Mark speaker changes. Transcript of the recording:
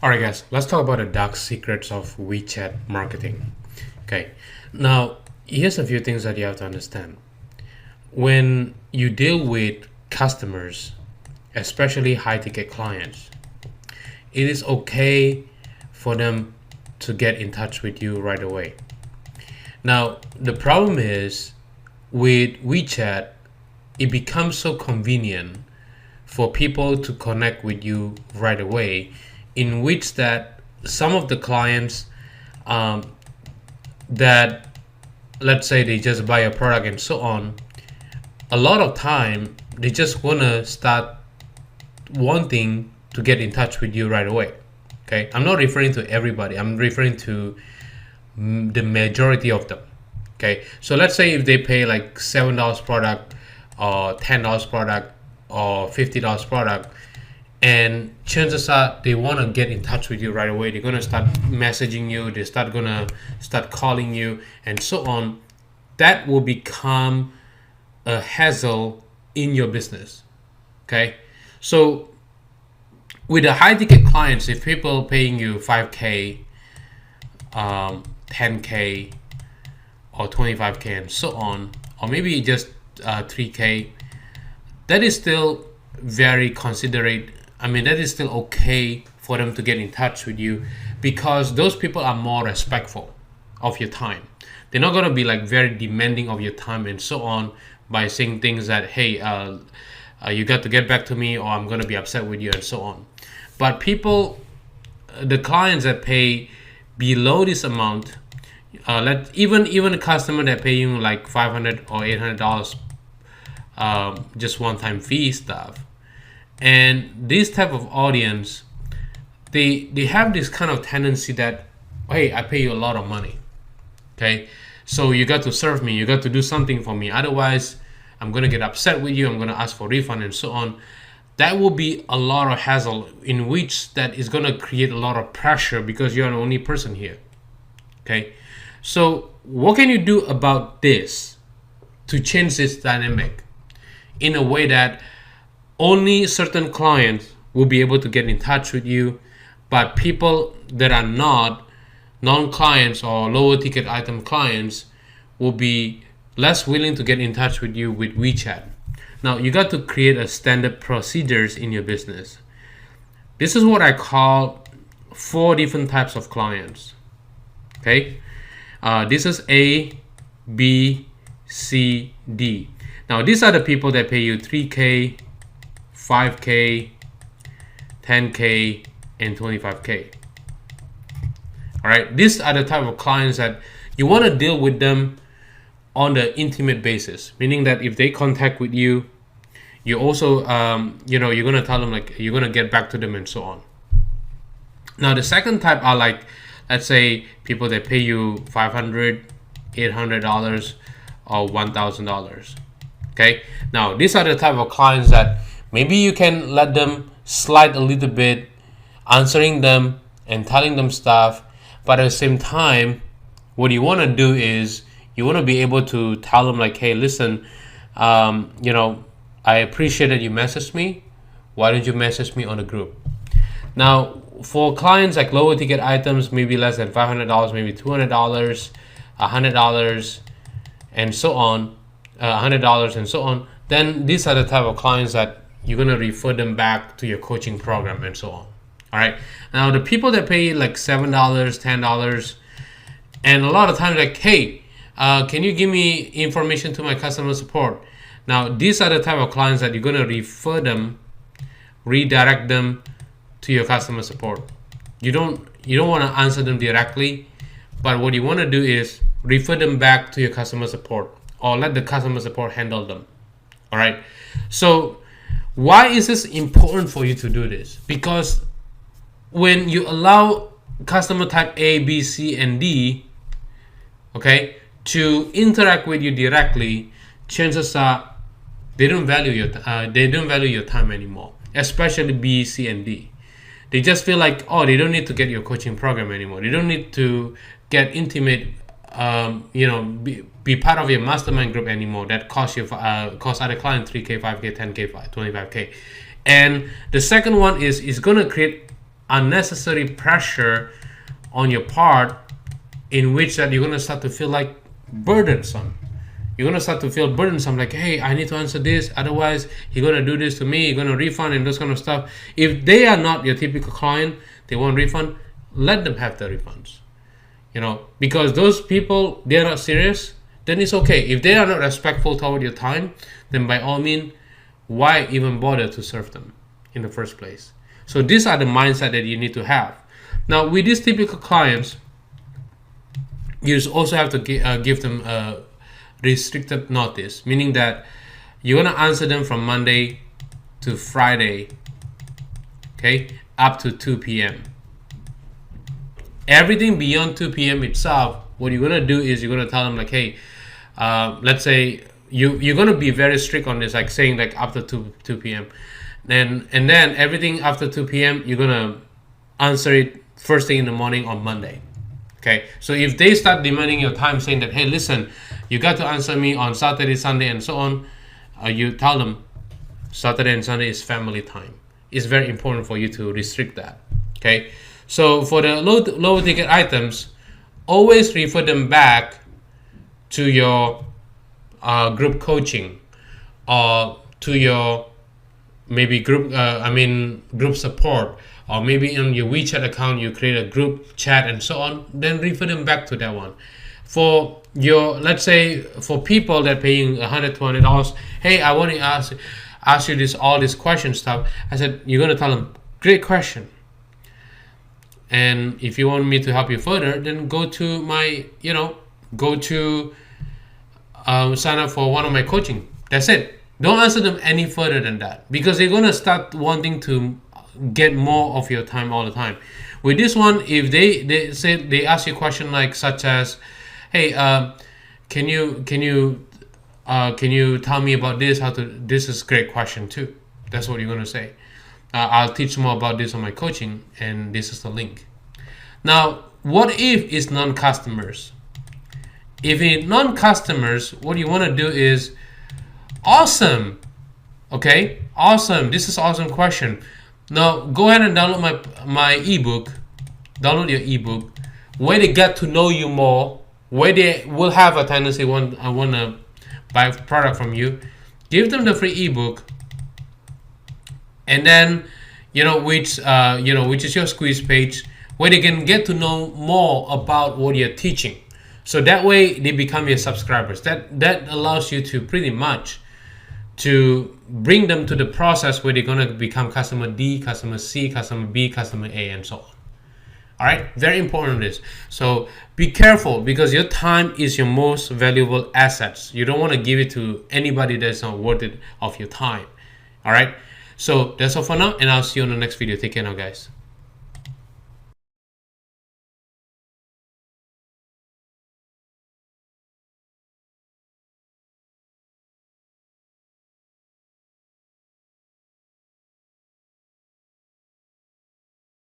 Speaker 1: All right, guys, let's talk about the dark secrets of WeChat marketing. Okay, now here's a few things that you have to understand. When you deal with customers, especially high ticket clients, it is okay for them to get in touch with you right away. Now, the problem is with WeChat, it becomes so convenient for people to connect with you right away, in which that some of the clients um, that, let's say, they just buy a product and so on, a lot of time they just want to start wanting to get in touch with you right away. Okay, I'm not referring to everybody, I'm referring to the majority of them. Okay, so let's say if they pay like $7 product or $10 product or $50 product, and chances are they want to get in touch with you right away, they're going to start messaging you, going to start calling you and so on. That will become a hassle in your business. Okay, so with the high ticket clients, if people paying you 5k, 10k or 25k and so on, or maybe just 3k, that is still very considerate. I mean, that is still okay for them to get in touch with you, because those people are more respectful of your time. They're not going to be like very demanding of your time and so on by saying things that, hey, you got to get back to me, or I'm going to be upset with you and so on. But people, the clients that pay below this amount, even a customer that pay you like $500 or $800 just one-time fee stuff, and this type of audience, they have this kind of tendency that, hey, I pay you a lot of money, okay, so you got to serve me, you got to do something for me, otherwise I'm going to get upset with you, I'm going to ask for refund and so on. That will be a lot of hassle, in which that is going to create a lot of pressure because you're the only person here. Okay, so what can you do about this to change this dynamic in a way that only certain clients will be able to get in touch with you, but people that are not non-clients or lower ticket item clients will be less willing to get in touch with you with WeChat? Now, you got to create a standard procedures in your business. This is what I call 4 different types of clients. Okay, this is A, B, C, D. Now, these are the people that pay you 3K, 5K, 10K, and 25K. All right, these are the type of clients that you want to deal with them on the intimate basis, meaning that if they contact with you, you also, you're going to tell them, like, you're going to get back to them and so on. Now, the second type are like, let's say, people that pay you $500, $800, or $1,000. Okay, now these are the type of clients that maybe you can let them slide a little bit, answering them and telling them stuff, but at the same time, what you want to do is you want to be able to tell them, like, hey, listen, I appreciate that you messaged me. Why don't you message me on the group? Now, for clients like lower ticket items, maybe less than $500, maybe $200, $100, and so on, $100 and so on, then these are the type of clients that you're going to refer them back to your coaching program and so on. All right. Now, the people that pay like $7, $10, and a lot of times, like, hey, can you give me information to my customer support? Now, these are the type of clients that you're going to refer them, redirect them to your customer support. You don't want to answer them directly, but what you want to do is refer them back to your customer support, or let the customer support handle them. All right. So why is this important for you to do this? Because when you allow customer type A, B, C, and D, okay, to interact with you directly, chances are they don't value your time anymore, especially B, C, and D. They just feel like, oh, they don't need to get your coaching program anymore. They don't need to get intimate, be part of your mastermind group anymore. That costs other clients 3K, 5K, 10K, 25K. And the second one is going to create unnecessary pressure on your part, in which that you're gonna start to feel like burdensome. You're gonna start to feel burdensome, like, hey, I need to answer this, otherwise he's gonna do this to me, he's gonna refund and those kind of stuff. If they are not your typical client, they want refund, let them have the refunds. Because those people, they're not serious, then it's okay. If they are not respectful toward your time, then by all means, why even bother to serve them in the first place? So these are the mindset that you need to have. Now, with these typical clients, you also have to give them a restricted notice, meaning that you're going to answer them from Monday to Friday, okay, up to 2 p.m. Everything beyond 2 p.m. itself, what you're going to do is you're going to tell them, like, hey, let's say you're going to be very strict on this, like saying like after 2 p.m. And then everything after 2 p.m. you're going to answer it first thing in the morning on Monday. Okay, so if they start demanding your time, saying that, hey, listen, you got to answer me on Saturday, Sunday, and so on, you tell them Saturday and Sunday is family time. It's very important for you to restrict that. Okay, so for the low ticket items, always refer them back to your group coaching, or to your maybe group support, or maybe in your WeChat account you create a group chat and so on. Then refer them back to that one. For your, let's say, for people that paying $120, hey, I want to ask you all this question stuff. I said, you're gonna tell them, great question, and if you want me to help you further, then go to my sign up for one of my coaching. That's it. Don't answer them any further than that, because they're gonna start wanting to get more of your time all the time. With this one, if they ask you a question like such as, hey, can you tell me about this? This is a great question too. That's what you're gonna say. I'll teach more about this on my coaching, and this is the link. Now, what if it's non-customers? If it's non-customers, what you want to do is, awesome, okay, awesome, this is awesome question. Now go ahead and download my ebook. Download your ebook, where they get to know you more, where they will have a tendency I want to buy a product from you. Give them the free ebook, and then which is your squeeze page, where they can get to know more about what you're teaching. So that way they become your subscribers. That allows you to pretty much to bring them to the process where they're going to become customer D, customer C, customer B, customer A, and so on. All right, very important this. So be careful, because your time is your most valuable assets. You don't want to give it to anybody that's not worth it of your time. All right, so that's all for now, and I'll see you on the next video. Take care now, guys.